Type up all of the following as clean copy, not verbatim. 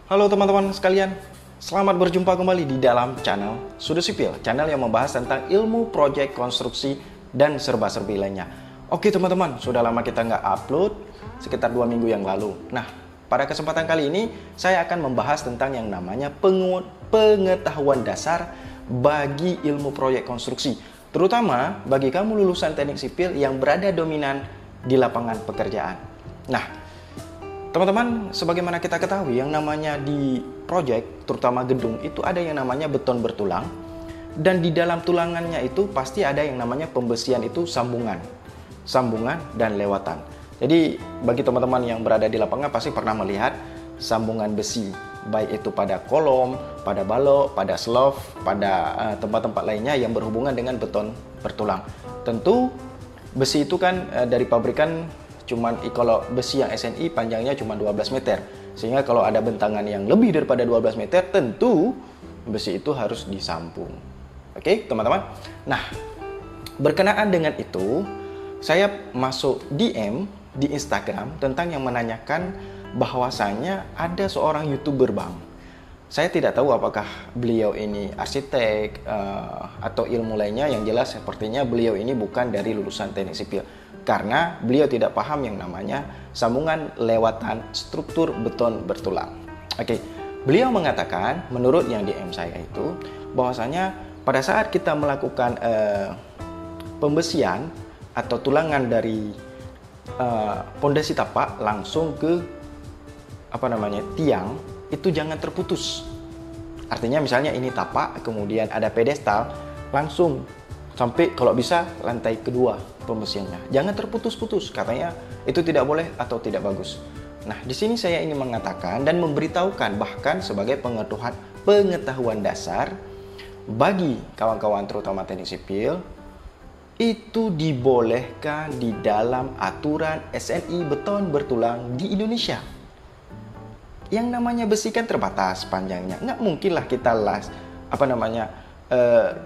Halo teman-teman sekalian, selamat berjumpa kembali di dalam channel Sudut Sipil, channel yang membahas tentang ilmu proyek konstruksi dan serba-serbi lainnya. Oke teman-teman, sudah lama kita nggak upload, sekitar 2 minggu yang lalu. Nah, pada kesempatan kali ini saya akan membahas tentang yang namanya pengetahuan dasar bagi ilmu proyek konstruksi, terutama bagi kamu lulusan teknik sipil yang berada dominan di lapangan pekerjaan. Nah, teman-teman, sebagaimana kita ketahui, yang namanya di proyek, terutama gedung, itu ada yang namanya beton bertulang. Dan di dalam tulangannya itu pasti ada yang namanya pembesian, itu sambungan dan lewatan. Jadi bagi teman-teman yang berada di lapangan pasti pernah melihat sambungan besi, baik itu pada kolom, pada balok, pada slope, pada tempat-tempat lainnya yang berhubungan dengan beton bertulang. Tentu besi itu kan dari pabrikan kalau besi yang SNI panjangnya cuma 12 meter. Sehingga kalau ada bentangan yang lebih daripada 12 meter, tentu besi itu harus disambung. Oke, teman-teman. Nah, berkenaan dengan itu, saya masuk DM di Instagram tentang yang menanyakan bahwasanya ada seorang YouTuber, Bang. Saya tidak tahu apakah beliau ini arsitek atau ilmu lainnya. Yang jelas sepertinya beliau ini bukan dari lulusan teknik sipil, karena beliau tidak paham yang namanya sambungan lewatan struktur beton bertulang. Oke, beliau mengatakan menurut yang DM saya itu bahwasanya pada saat kita melakukan pembesian atau tulangan dari pondasi tapak langsung ke tiang, itu jangan terputus. Artinya misalnya ini tapak, kemudian ada pedestal, langsung sampai kalau bisa lantai kedua pembesiannya. Jangan terputus-putus, katanya itu tidak boleh atau tidak bagus. Nah, di sini saya ingin mengatakan dan memberitahukan bahkan sebagai pengetahuan dasar bagi kawan-kawan terutama teknik sipil, itu dibolehkan di dalam aturan SNI beton bertulang di Indonesia. Yang namanya besi kan terbatas panjangnya, nggak mungkinlah kita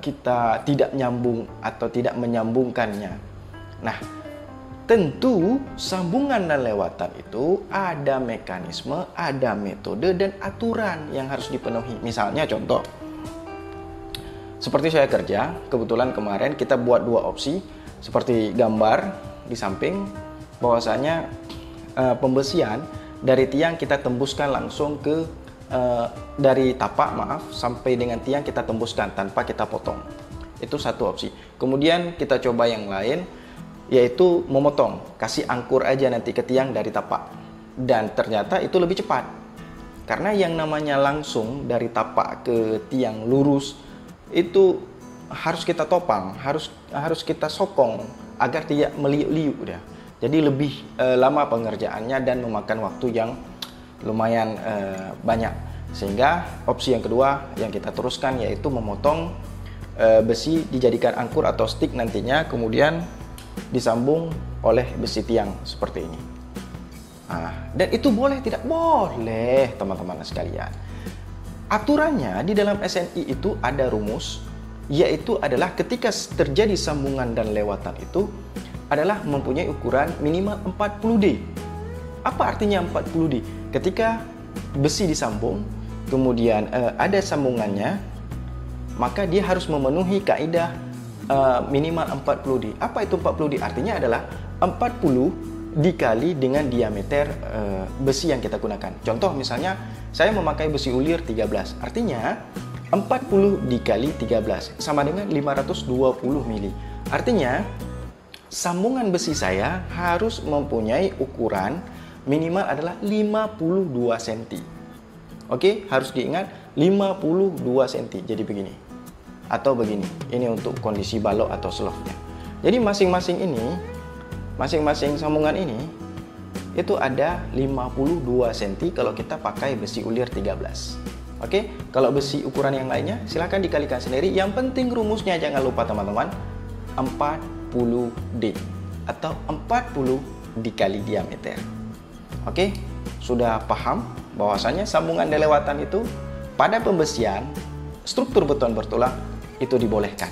kita tidak nyambung atau tidak menyambungkannya. Nah, tentu sambungan dan lewatan itu ada mekanisme, ada metode dan aturan yang harus dipenuhi. Misalnya contoh, seperti saya kerja, kebetulan kemarin kita buat 2 opsi, seperti gambar di samping, bahwasanya pembesian dari tiang kita tembuskan langsung ke dari tapak sampai dengan tiang kita tembuskan tanpa kita potong. Itu satu opsi. Kemudian kita coba yang lain, yaitu memotong, kasih angkur aja nanti ke tiang dari tapak. Dan ternyata itu lebih cepat. Karena yang namanya langsung dari tapak ke tiang lurus itu harus kita topang, harus kita sokong agar tidak meliuk-liuk dia. Jadi lebih lama pengerjaannya dan memakan waktu yang lumayan banyak. Sehingga opsi yang kedua yang kita teruskan yaitu memotong besi dijadikan angkur atau stick nantinya, kemudian disambung oleh besi tiang seperti ini. Nah, dan itu boleh tidak boleh teman-teman sekalian. Aturannya di dalam SNI itu ada rumus, yaitu adalah ketika terjadi sambungan dan lewatan itu adalah mempunyai ukuran minimal 40D. Apa artinya 40D? Ketika besi disambung, kemudian ada sambungannya, maka dia harus memenuhi kaidah minimal 40D. Apa itu 40D? Artinya adalah 40 dikali dengan diameter besi yang kita gunakan. Contoh misalnya, saya memakai besi ulir 13. Artinya 40 dikali 13 sama dengan 520 mili. Artinya sambungan besi saya harus mempunyai ukuran minimal adalah 52 cm. Oke, harus diingat 52 cm. Jadi begini. Atau begini. Ini untuk kondisi balok atau slope-nya. Jadi masing-masing sambungan ini itu ada 52 cm kalau kita pakai besi ulir 13. Oke, kalau besi ukuran yang lainnya silahkan dikalikan sendiri. Yang penting rumusnya jangan lupa teman-teman, 40D atau 40 dikali diameter. Oke, sudah paham bahwasanya sambungan dan lewatan itu pada pembesian struktur beton bertulang itu dibolehkan.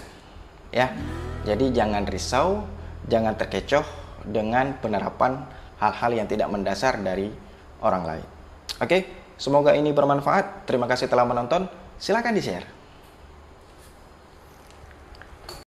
Ya. Jadi jangan risau, jangan terkecoh dengan penerapan hal-hal yang tidak mendasar dari orang lain. Oke, Semoga ini bermanfaat. Terima kasih telah menonton. Silakan di-share.